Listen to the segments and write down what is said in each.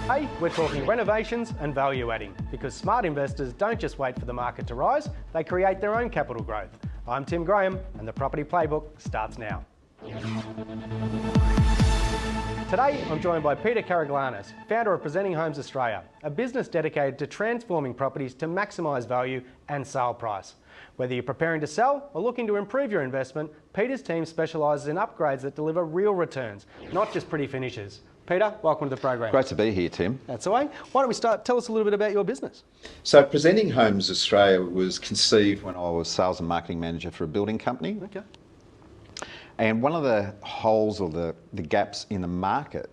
Hey, we're talking renovations and value adding, because smart investors don't just wait for the market to rise, they create their own capital growth. I'm Tim Graham and the Property Playbook starts now. Today, I'm joined by Peter Karaoglanis, founder of Presenting Homes Australia, a business dedicated to transforming properties to maximise value and sale price. Whether you're preparing to sell or looking to improve your investment, Peter's team specialises in upgrades that deliver real returns, not just pretty finishes. Peter, welcome to the program. Great to be here, Tim. That's the way. Why don't we start? Tell us a little bit about your business. So Presenting Homes Australia was conceived when I was sales and marketing manager for a building company. Okay. And one of the holes or the gaps in the market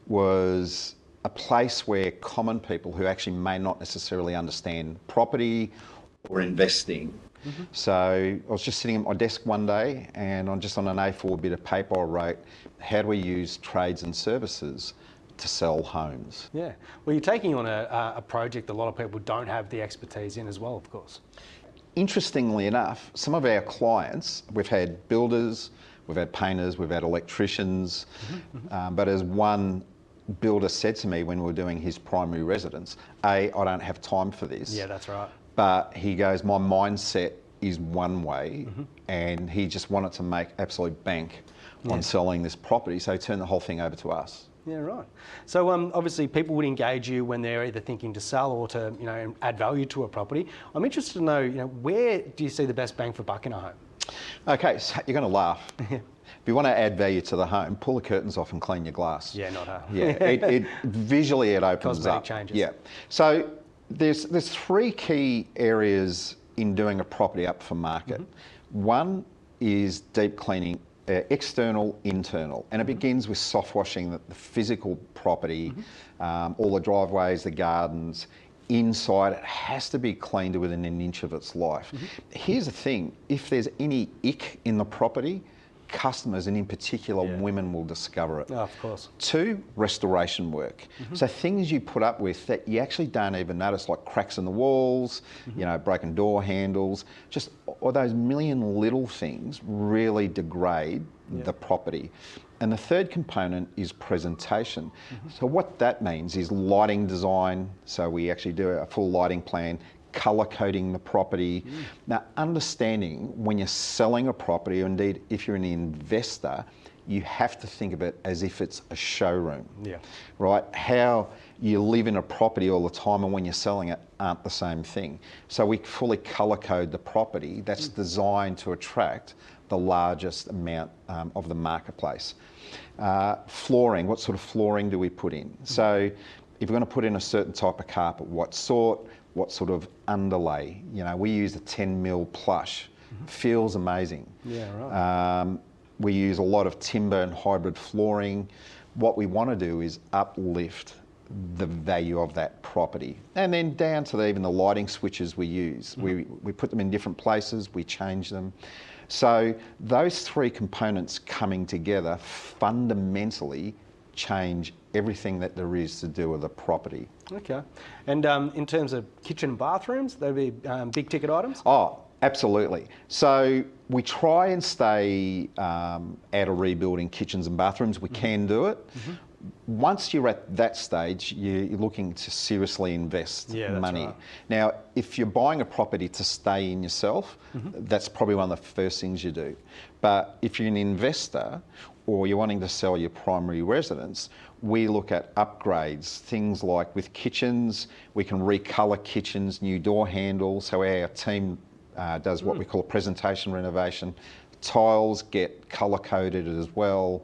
was a place where common people who actually may not necessarily understand property or investing. So I was just sitting at my desk one day and on an A4 bit of paper I wrote, how do we use trades and services to sell homes? Yeah. Well, you're taking on a project a lot of people don't have the expertise in as well, of course. Interestingly enough, some of our clients, we've had builders, we've had painters, we've had electricians, but as one builder said to me when we were doing his primary residence, I don't have time for this. Yeah, that's right. But he goes, my mindset is one way, and he just wanted to make absolute bank on selling this property, so he turned the whole thing over to us. Yeah, right. So obviously people would engage you when they're either thinking to sell or to add value to a property. I'm interested to know, where do you see the best bang for buck in a home? Okay, so you're going to laugh. If you want to add value to the home, pull the curtains off and clean your glass. Yeah, not hard. Yeah, visually it opens Cosmetic up. changes. Yeah. So there's three key areas in doing a property up for market. One is deep cleaning, external, internal, and it begins with soft washing the physical property, all the driveways, the gardens. Inside, it has to be cleaned to within an inch of its life. Here's the thing, if there's any ick in the property, customers, and in particular women, will discover it. Oh, of course. Two, restoration work. So things you put up with that you actually don't even notice, like cracks in the walls, broken door handles, just all those million little things really degrade the property. And the third component is presentation. So what that means is lighting design. So we actually do a full lighting plan, colour coding the property. Now, understanding when you're selling a property, or indeed if you're an investor, you have to think of it as if it's a showroom. Yeah. Right? How you live in a property all the time and when you're selling it aren't the same thing. So we fully colour code the property that's designed to attract the largest amount of the marketplace. Flooring, what sort of flooring do we put in? So if we're going to put in a certain type of carpet, what sort of underlay? We use a 10mm plush. Feels amazing. Yeah, right. We use a lot of timber and hybrid flooring. What we want to do is uplift the value of that property. And then down to even the lighting switches we use. We put them in different places, we change them. So those three components coming together fundamentally change everything that there is to do with a property. Okay. And in terms of kitchen and bathrooms, they'd be big ticket items? Oh, absolutely. So we try and stay out of rebuilding kitchens and bathrooms. We can do it. Once you're at that stage, you're looking to seriously invest money. Right. Now, if you're buying a property to stay in yourself, that's probably one of the first things you do. But if you're an investor or you're wanting to sell your primary residence, we look at upgrades, things like with kitchens, we can recolour kitchens, new door handles. So our team does what we call a presentation renovation. Tiles get colour-coded as well,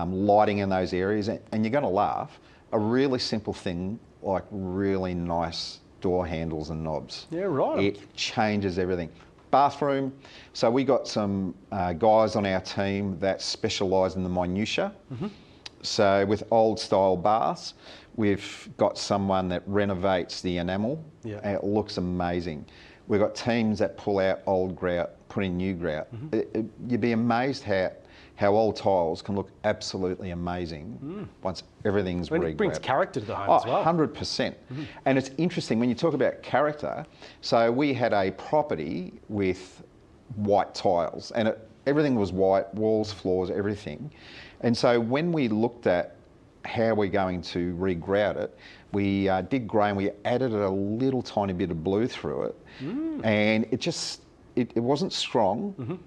lighting in those areas, and you're going to laugh, a really simple thing like really nice door handles and knobs. Yeah, right. It changes everything. Bathroom, so we got some guys on our team that specialise in the minutiae. So with old style baths, we've got someone that renovates the enamel, and it looks amazing. We've got teams that pull out old grout, put in new grout. You'd be amazed how old tiles can look absolutely amazing once everything's re-grouted. It brings character to the home as well. 100%. And it's interesting when you talk about character. So we had a property with white tiles, and everything was white, walls, floors, everything. And so when we looked at how we're going to re-grout it, we did grey and we added a little tiny bit of blue through it. And it wasn't strong,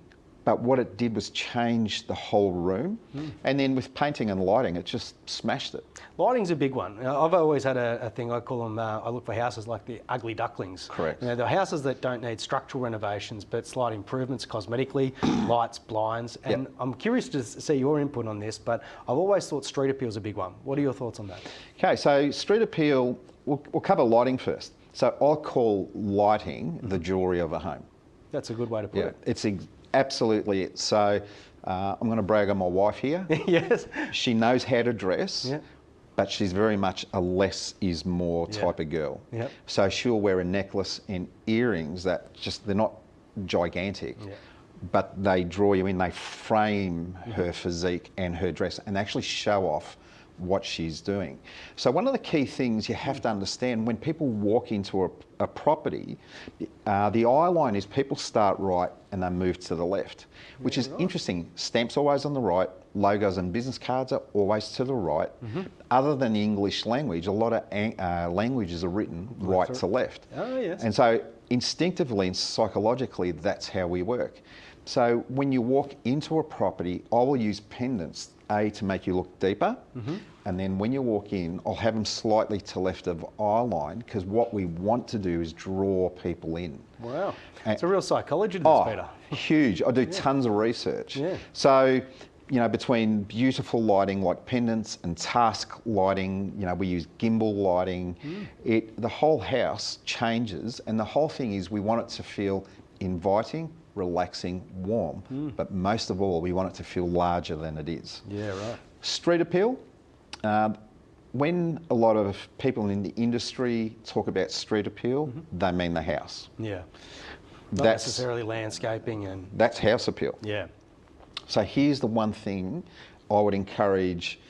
but what it did was change the whole room. And then with painting and lighting, it just smashed it. Lighting's a big one. I've always had a thing, I call them, I look for houses like the ugly ducklings. Correct. The houses that don't need structural renovations, but slight improvements cosmetically, lights, blinds. And I'm curious to see your input on this, but I've always thought street appeal is a big one. What are your thoughts on that? Okay, so street appeal, we'll cover lighting first. So I call lighting the jewellery of a home. That's a good way to put it. It's absolutely it. So I'm going to brag on my wife here. Yes. She knows how to dress, but she's very much a less is more type of girl. So she'll wear a necklace and earrings that they're not gigantic, but they draw you in, they frame her physique and her dress and actually show off what she's doing. So one of the key things you have to understand when people walk into a property, the eye line is people start right and they move to the left, which is interesting. Stamps always on the right, logos and business cards are always to the right. Other than the English language, a lot of languages are written right to left. Oh, yes. And so instinctively and psychologically, that's how we work. So when you walk into a property, I will use pendants, to make you look deeper, and then when you walk in, I'll have them slightly to left of eye line, because what we want to do is draw people in. Wow, it's a real psychology to this, Peter. Huge. I do tons of research. So, between beautiful lighting like pendants and task lighting, we use gimbal lighting, the whole house changes, and the whole thing is we want it to feel inviting, relaxing, warm, but most of all, we want it to feel larger than it is. Yeah, right. Street appeal. When a lot of people in the industry talk about street appeal, they mean the house. Yeah. Not necessarily landscaping and... That's house appeal. Yeah. So here's the one thing I would encourage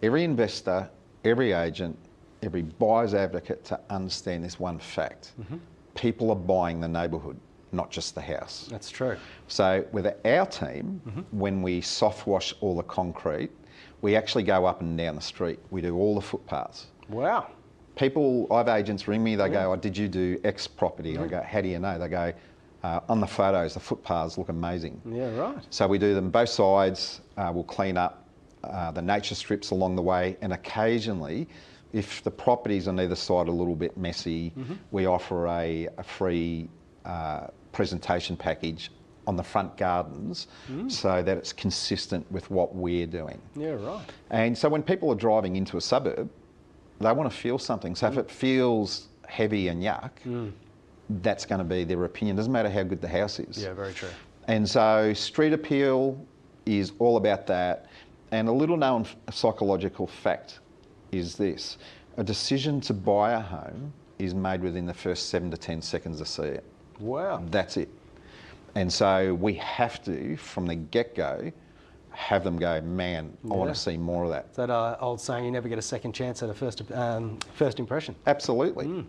every investor, every agent, every buyer's advocate to understand this one fact. People are buying the neighbourhood, not just the house. That's true. So with our team, when we soft wash all the concrete, we actually go up and down the street. We do all the footpaths. Wow. People, I have agents ring me, they go, oh, did you do X property? I go, how do you know? They go, on the photos, the footpaths look amazing. Yeah, right. So we do them both sides, we'll clean up the nature strips along the way, and occasionally, if the property's on either side a little bit messy, we offer a free presentation package on the front gardens so that it's consistent with what we're doing. Yeah, right. And so when people are driving into a suburb, they want to feel something. So if it feels heavy and yuck, that's going to be their opinion. Doesn't matter how good the house is. Yeah, very true. And so street appeal is all about that. And a little known psychological fact is this: a decision to buy a home is made within the first 7 to 10 seconds to see it. Wow. That's it. And so we have to, from the get-go, have them go, man, I want to see more of that. That old saying, you never get a second chance at a first impression. Absolutely.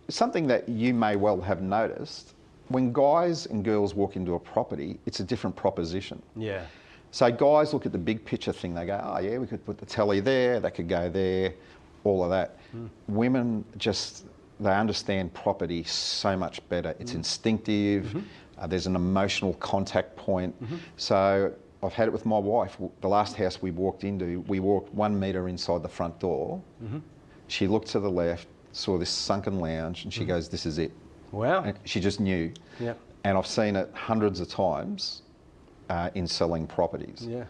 Something that you may well have noticed, when guys and girls walk into a property, it's a different proposition. Yeah. So guys look at the big picture thing, they go, oh yeah, we could put the telly there, that could go there, all of that. Women just, they understand property so much better. It's instinctive, there's an emotional contact point. So I've had it with my wife. The last house we walked into, we walked 1 metre inside the front door. She looked to the left, saw this sunken lounge, and she goes, this is it. Wow. And she just knew. Yep. And I've seen it hundreds of times in selling properties. Yeah.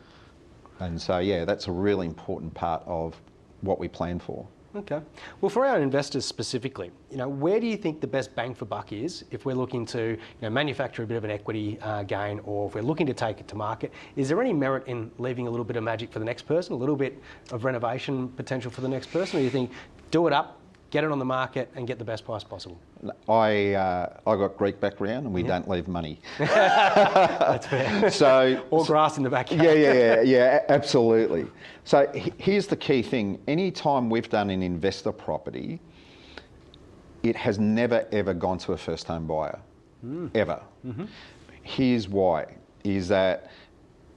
And so, yeah, that's a really important part of what we plan for. Okay. Well, for our investors specifically, where do you think the best bang for buck is if we're looking to manufacture a bit of an equity gain, or if we're looking to take it to market? Is there any merit in leaving a little bit of magic for the next person, a little bit of renovation potential for the next person, or do you think do it up, get it on the market and get the best price possible? I got Greek background and we don't leave money. That's fair. So, or grass in the backyard. Yeah, absolutely. So here's the key thing. Anytime we've done an investor property, it has never ever gone to a first home buyer, ever. Here's why, is that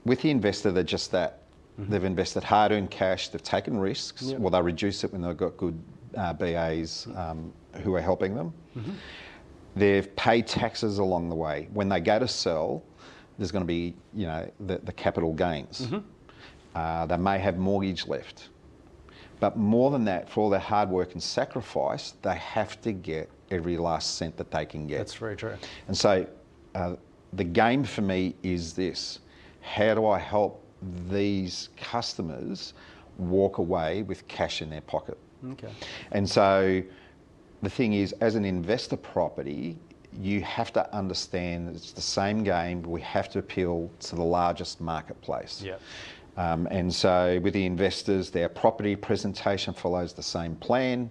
with the investor, they're just that. They've invested hard-earned cash. They've taken risks. Well, they reduce it when they've got good BAs who are helping them. They've paid taxes along the way. When they go to sell, there's going to be, the capital gains. They may have mortgage left. But more than that, for all their hard work and sacrifice, they have to get every last cent that they can get. That's very true. And so the game for me is this: how do I help these customers walk away with cash in their pocket? Okay. And so the thing is, as an investor property, you have to understand it's the same game. We have to appeal to the largest marketplace. Yeah. And so with the investors, their property presentation follows the same plan.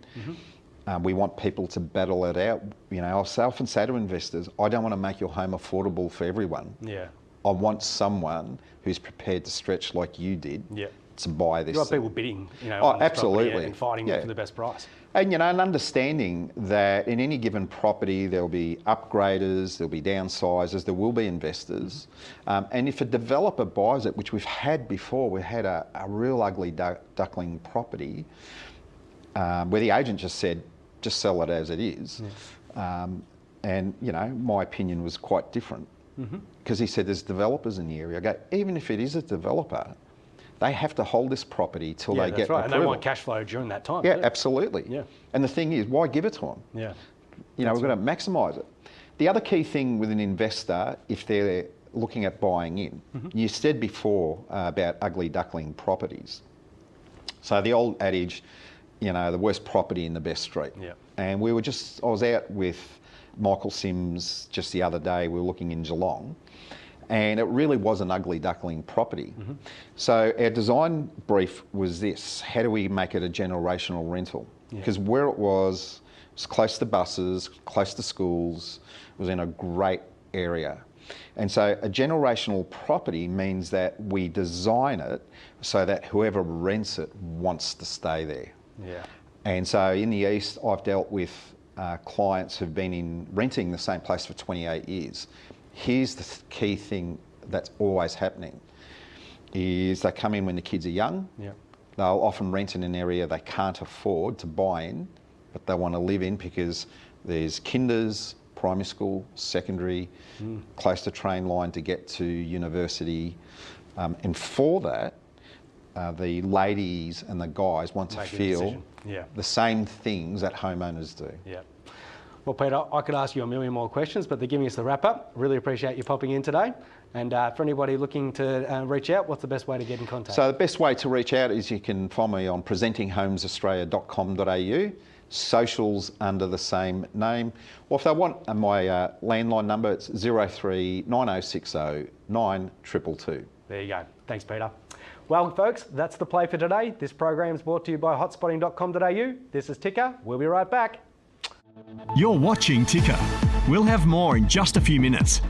We want people to battle it out. I'll often say to investors, I don't want to make your home affordable for everyone. Yeah. I want someone who's prepared to stretch like you did to buy this. You want people bidding, Oh, on this absolutely. property and fighting for the best price. And, and understanding that in any given property, there'll be upgraders, there'll be downsizers, there will be investors. And if a developer buys it, which we've had before, we had a real ugly duckling property where the agent just said, just sell it as it is. And, my opinion was quite different because he said there's developers in the area. I go, even if it is a developer, they have to hold this property till they get right. approval. And they want cash flow during that time. Yeah, too. absolutely. Yeah. And the thing is, why give it to them? Yeah. We're going to maximise it. The other key thing with an investor, if they're looking at buying in, you said before about ugly duckling properties. So the old adage, the worst property in the best street. Yeah. And I was out with Michael Sims just the other day. We were looking in Geelong. And it really was an ugly duckling property. So our design brief was this: how do we make it a generational rental? Because where it was close to buses, close to schools, it was in a great area. And so a generational property means that we design it so that whoever rents it wants to stay there. Yeah. And so in the East, I've dealt with clients who've been renting the same place for 28 years. Here's the key thing that's always happening is they come in when the kids are young. Yeah. They'll often rent in an area they can't afford to buy in, but they want to live in because there's kinders, primary school, secondary, close to train line to get to university. And for that, the ladies and the guys want to feel the same things that homeowners do. Yeah. Well, Peter, I could ask you a million more questions, but they're giving us the wrap up. Really appreciate you popping in today. And for anybody looking to reach out, what's the best way to get in contact? So the best way to reach out is you can find me on presentinghomesaustralia.com.au, socials under the same name. Or if they want my landline number, it's 03 9060 9222. There you go. Thanks, Peter. Well, folks, that's the play for today. This program is brought to you by hotspotting.com.au. This is Ticker. We'll be right back. You're watching Ticker. We'll have more in just a few minutes.